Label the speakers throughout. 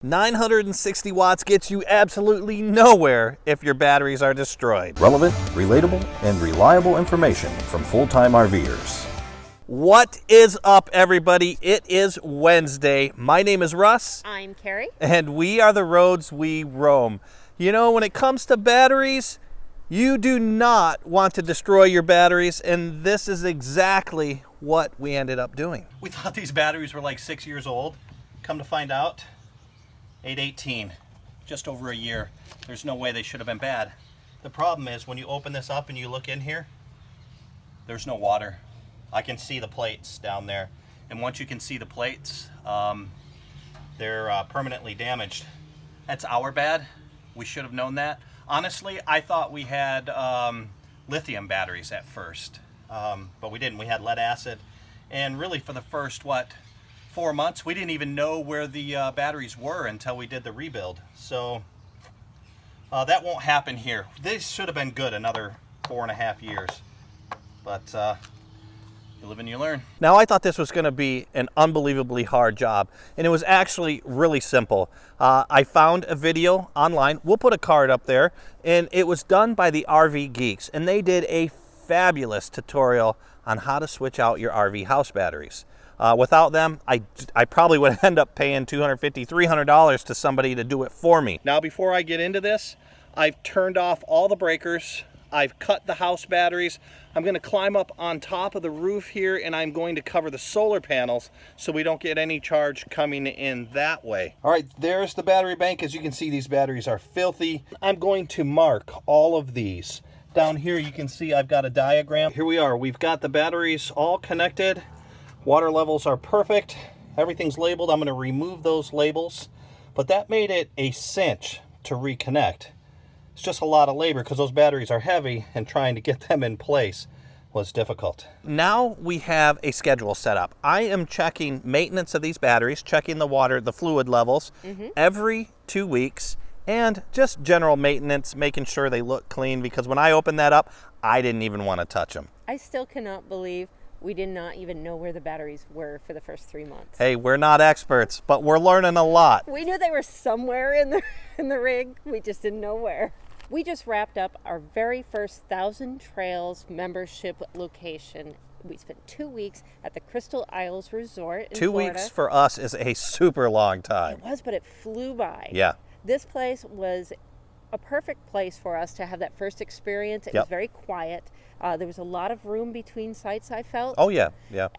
Speaker 1: 960 watts gets you absolutely nowhere if your batteries are destroyed.
Speaker 2: Relevant, relatable, and reliable information from full-time RVers.
Speaker 1: What is up, everybody? It is Wednesday. My name is Russ.
Speaker 3: I'm Carrie.
Speaker 1: And we are the roads we roam. You know, when it comes to batteries, you do not want to destroy your batteries, and this is exactly what we ended up doing. We thought these batteries were like 6 years old. Come to find out, 818, just over a year. There's no way they should have been bad. The problem is when you open this up and you look in here, there's no water. I can see the plates down there, and once you can see the plates, they're permanently damaged. That's our bad. We should have known that. Honestly, I thought we had lithium batteries at first, but we didn't. We had lead acid, and really for the first, 4 months, we didn't even know where the batteries were until we did the rebuild. So that won't happen here. This should have been good another 4.5 years, but you live and you learn. Now, I thought this was going to be an unbelievably hard job, and it was actually really simple. I found a video online. We'll put a card up there, and it was done by the RV Geeks, and they did a fabulous tutorial on how to switch out your RV house batteries. Without them, I probably would end up paying $250, $300 to somebody to do it for me. Now, before I get into this, I've turned off all the breakers. I've cut the house batteries. I'm going to climb up on top of the roof here, and I'm going to cover the solar panels so we don't get any charge coming in that way. All right, there's the battery bank. As you can see, these batteries are filthy. I'm going to mark all of these. Down here, you can see I've got a diagram. Here we are. We've got the batteries all connected. Water levels are perfect. Everything's labeled. I'm going to remove those labels, but that made it a cinch to reconnect. It's just a lot of labor because those batteries are heavy, and trying to get them in place was difficult. Now we have a schedule set up. I am checking maintenance of these batteries, checking the water, the fluid levels every 2 weeks, and just general maintenance, making sure they look clean, because when I opened that up, I didn't even want to touch them.
Speaker 3: I still cannot believe we did not even know where the batteries were for the first 3 months.
Speaker 1: Hey, we're not experts, but we're learning a lot.
Speaker 3: We knew they were somewhere in the rig. We just didn't know where. We just wrapped up our very first 1,000 Trails membership location. We spent 2 weeks at the Crystal Isles Resort in Florida. 2 weeks
Speaker 1: for us is a super long time.
Speaker 3: It was, but it flew by.
Speaker 1: Yeah.
Speaker 3: This place was a perfect place for us to have that first experience. It was very quiet. There was a lot of room between sites, I felt.
Speaker 1: Oh, yeah, yeah.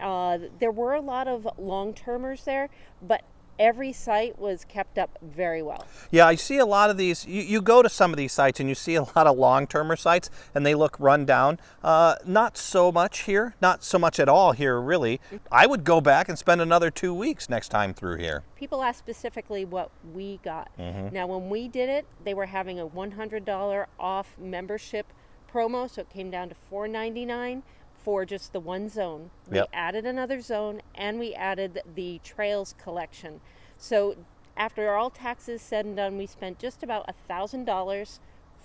Speaker 3: There were a lot of long-termers there, but every site was kept up very well. Yeah,
Speaker 1: I see a lot of these. You go to some of these sites and you see a lot of long-termer sites, and they look run down. Not so much here, not so much at all here, really. I would go back and spend another 2 weeks next time through here.
Speaker 3: People asked specifically what we got. Now, when we did it, they were having a $100 off membership promo, so it came down to $4.99 for just the one zone. We added another zone, and we added the Trails collection. So after all taxes said and done, we spent just about $1,000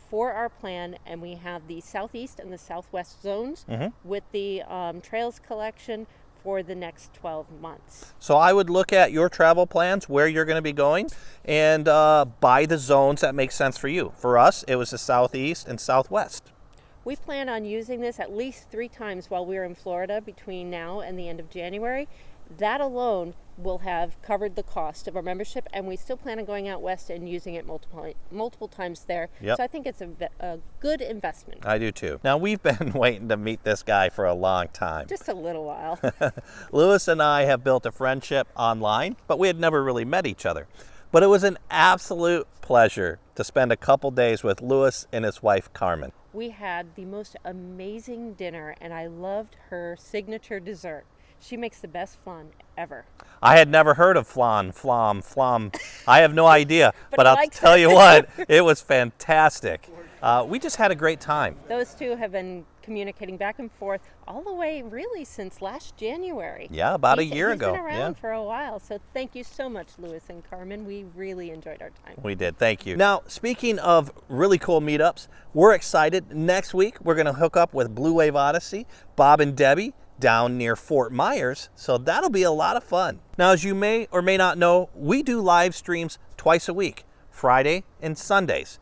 Speaker 3: for our plan, and we have the southeast and the southwest zones with the Trails collection for the next 12 months.
Speaker 1: So I would look at your travel plans, where you're going to be going, and buy the zones that make sense for you. For us, it was the southeast and southwest.
Speaker 3: We plan on using this at least 3 times while we're in Florida between now and the end of January. That alone will have covered the cost of our membership, and we still plan on going out west and using it multiple times there. So I think it's a good investment.
Speaker 1: I do too. Now, we've been waiting to meet this guy for a long time.
Speaker 3: Just a little while.
Speaker 1: Lewis and I have built a friendship online, but we had never really met each other. But it was an absolute pleasure to spend a couple days with Lewis and his wife, Carmen.
Speaker 3: We had the most amazing dinner, and I loved her signature dessert. She makes the best flan ever.
Speaker 1: I had never heard of flan. I have no idea, but I'll tell you what, it was fantastic. We just had a great time.
Speaker 3: Those two have been communicating back and forth all the way really since last January.
Speaker 1: Yeah, about a year ago.
Speaker 3: He's been around for a while, so thank you so much, Lewis and Carmen. We really enjoyed our time.
Speaker 1: We did, thank you. Now, speaking of really cool meetups, we're excited. Next week, we're going to hook up with Blue Wave Odyssey, Bob and Debbie, down near Fort Myers, so that'll be a lot of fun. Now, as you may or may not know, we do live streams twice a week, Friday and Sundays.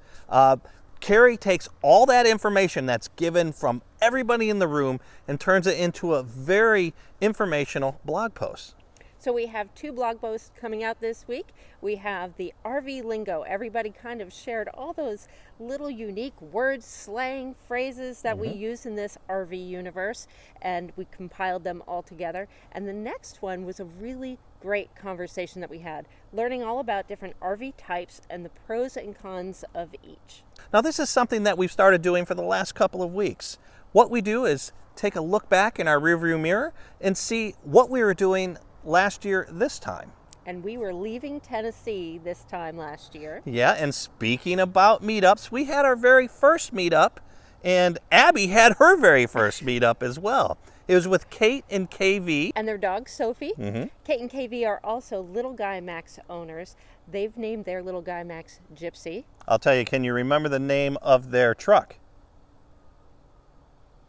Speaker 1: Carrie takes all that information that's given from everybody in the room and turns it into a very informational blog post.
Speaker 3: So we have 2 blog posts coming out this week. We have the RV lingo. Everybody kind of shared all those little unique words, slang, phrases that we use in this RV universe, and we compiled them all together. And the next one was a really great conversation that we had, learning all about different RV types and the pros and cons of each.
Speaker 1: Now, this is something that we've started doing for the last couple of weeks. What we do is take a look back in our rearview mirror and see what we were doing last year this time.
Speaker 3: And we were leaving Tennessee this time last year.
Speaker 1: Yeah, and speaking about meetups, we had our very first meetup, and Abby had her very first meetup as well. It was with Kate and KV.
Speaker 3: And their dog, Sophie. Kate and KV are also Little Guy Max owners. They've named their Little Guy Max Gypsy.
Speaker 1: I'll tell you, can you remember the name of their truck?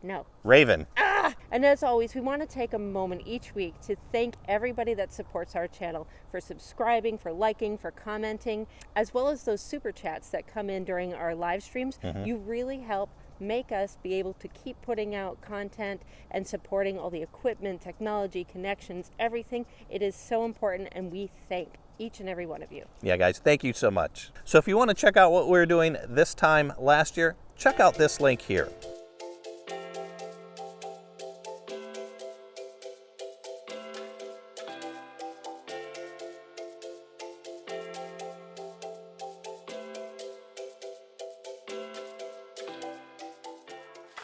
Speaker 3: No.
Speaker 1: Raven.
Speaker 3: And as always, we want to take a moment each week to thank everybody that supports our channel for subscribing, for liking, for commenting, as well as those super chats that come in during our live streams. You really help make us be able to keep putting out content and supporting all the equipment, technology, connections, everything. It is so important, and we thank each and every one of you.
Speaker 1: Yeah, guys, thank you so much. So if you want to check out what we were doing this time last year, check out this link here.